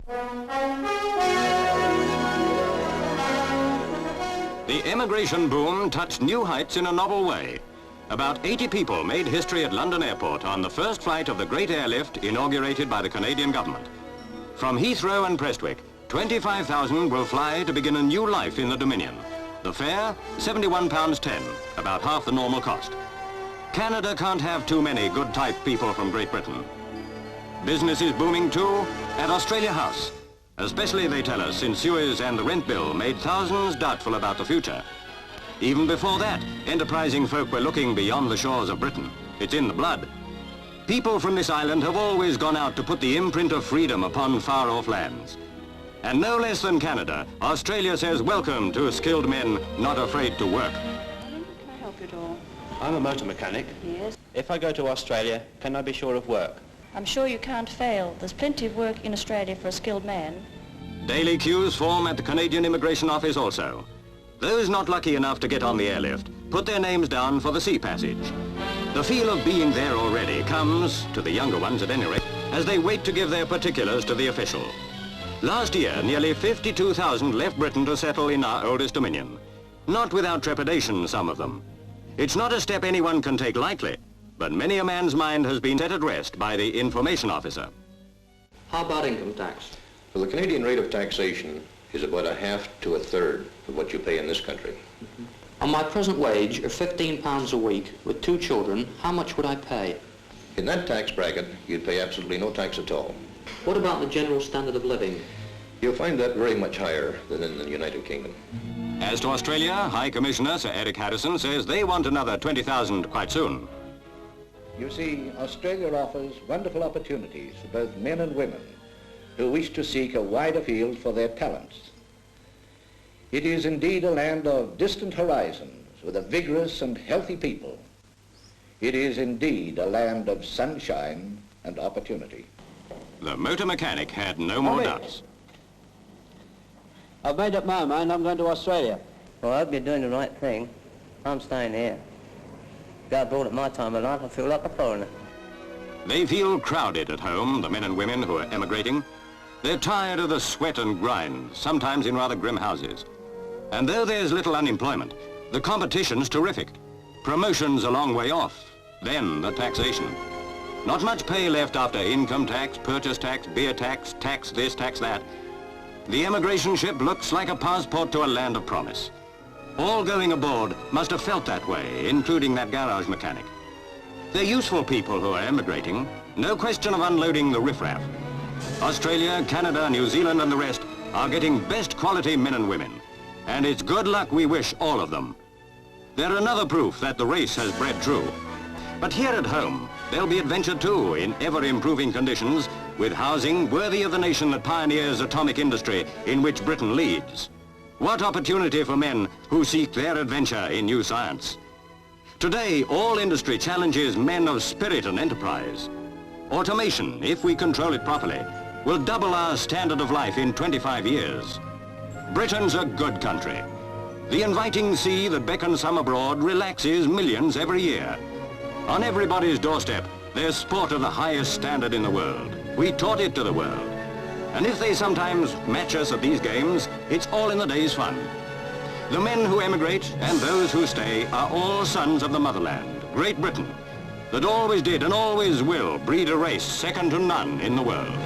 The immigration boom touched new heights in a novel way. About 80 people made history at London Airport on the first flight of the great airlift inaugurated by the Canadian government. From Heathrow and Prestwick, 25,000 will fly to begin a new life in the Dominion. The fare, £71.10, about half the normal cost. Canada can't have too many good type people from Great Britain. Business is booming too at Australia House, especially, they tell us, since Suez and the rent bill made thousands doubtful about the future. Even before that, enterprising folk were looking beyond the shores of Britain. It's in the blood. People from this island have always gone out to put the imprint of freedom upon far-off lands. And no less than Canada, Australia says welcome to skilled men not afraid to work. Can I help you at all? I'm a motor mechanic. Yes. If I go to Australia, can I be sure of work? I'm sure you can't fail. There's plenty of work in Australia for a skilled man. Daily queues form at the Canadian Immigration Office also. Those not lucky enough to get on the airlift put their names down for the sea passage. The feel of being there already comes, to the younger ones at any rate, as they wait to give their particulars to the official. Last year, nearly 52,000 left Britain to settle in our oldest dominion. Not without trepidation, some of them. It's not a step anyone can take lightly, but many a man's mind has been set at rest by the information officer. How about income tax? Well, the Canadian rate of taxation is about a half to a third of what you pay in this country. On my present wage of £15 a week with 2 children, how much would I pay? In that tax bracket, you'd pay absolutely no tax at all. What about the general standard of living? You'll find that very much higher than in the United Kingdom. As to Australia, High Commissioner Sir Eric Harrison says they want another 20,000 quite soon. You see, Australia offers wonderful opportunities for both men and women who wish to seek a wider field for their talents. It is indeed a land of distant horizons with a vigorous and healthy people. It is indeed a land of sunshine and opportunity. The motor mechanic had no more doubts. I've made up my mind I'm going to Australia. Well, I hope you're doing the right thing. I'm staying here. God brought at my time of life, I feel like a foreigner. They feel crowded at home, the men and women who are emigrating. They're tired of the sweat and grind, sometimes in rather grim houses. And though there's little unemployment, the competition's terrific. Promotion's a long way off. Then the taxation. Not much pay left after income tax, purchase tax, beer tax, tax this, tax that. The immigration ship looks like a passport to a land of promise. All going aboard must have felt that way, including that garage mechanic. They're useful people who are emigrating. No question of unloading the riffraff. Australia, Canada, New Zealand and the rest are getting best quality men and women. And it's good luck we wish all of them. They're another proof that the race has bred true. But here at home, there'll be adventure too in ever-improving conditions with housing worthy of the nation that pioneers atomic industry in which Britain leads. What opportunity for men who seek their adventure in new science. Today, all industry challenges men of spirit and enterprise. Automation, if we control it properly, will double our standard of life in 25 years. Britain's a good country. The inviting sea that beckons some abroad relaxes millions every year. On everybody's doorstep, there's sport of the highest standard in the world. We taught it to the world. And if they sometimes match us at these games, it's all in the day's fun. The men who emigrate and those who stay are all sons of the motherland, Great Britain, that always did and always will breed a race second to none in the world.